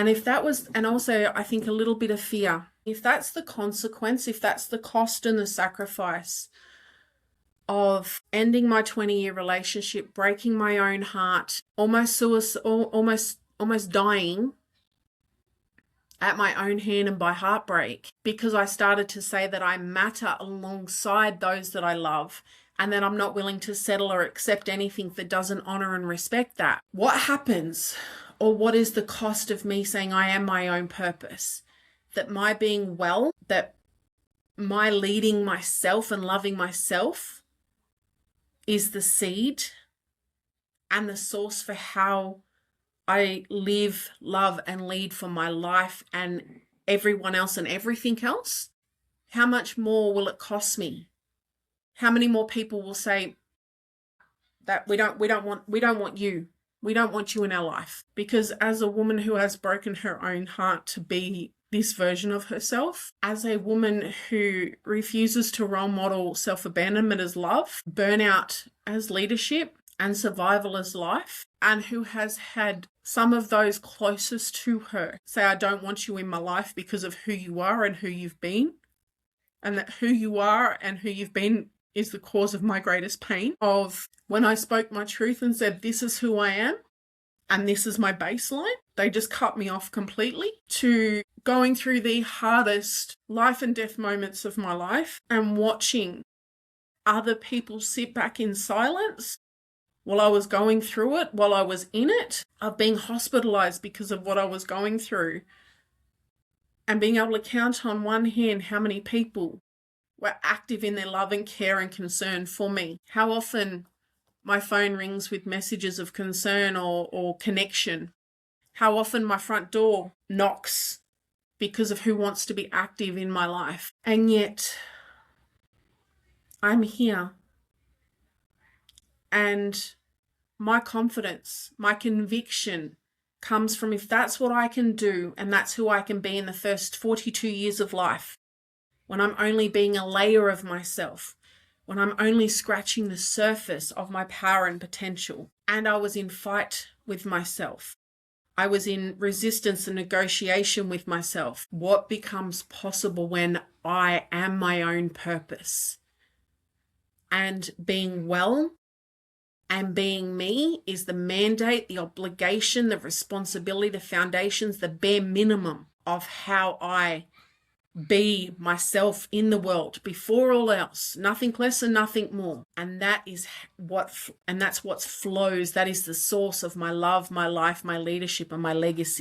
And if that was, and also I think a little bit of fear, if that's the consequence, if that's the cost and the sacrifice of ending my 20-year relationship, breaking my own heart, almost dying at my own hand and by heartbreak, because I started to say that I matter alongside those that I love, and that I'm not willing to settle or accept anything that doesn't honor and respect that. What happens, or what is the cost of me saying I am my own purpose? That my being well, that my leading myself and loving myself is the seed and the source for how I live, love, and lead for my life and everyone else and everything else. How much more will it cost me? How many more people will say that we don't want you. We don't want you in our life? Because as a woman who has broken her own heart to be this version of herself, as a woman who refuses to role model self-abandonment as love, burnout as leadership, and survival as life, and who has had some of those closest to her say, I don't want you in my life because of who you are and who you've been, and that who you are and who you've been is the cause of my greatest pain, of when I spoke my truth and said, this is who I am and this is my baseline, they just cut me off completely, to going through the hardest life and death moments of my life and watching other people sit back in silence while I was going through it, while I was in it, of being hospitalized because of what I was going through, and being able to count on one hand how many people were active in their love and care and concern for me. How often my phone rings with messages of concern or connection. How often my front door knocks because of who wants to be active in my life. And yet I'm here. And my confidence, my conviction comes from, if that's what I can do and that's who I can be in the first 42 years of life, when I'm only being a layer of myself, when I'm only scratching the surface of my power and potential, and I was in fight with myself, I was in resistance and negotiation with myself, what becomes possible when I am my own purpose? And being well and being me is the mandate, the obligation, the responsibility, the foundations, the bare minimum of how I be myself in the world before all else, nothing less and nothing more. And that's what flows. That is the source of my love, my life, my leadership, and my legacy.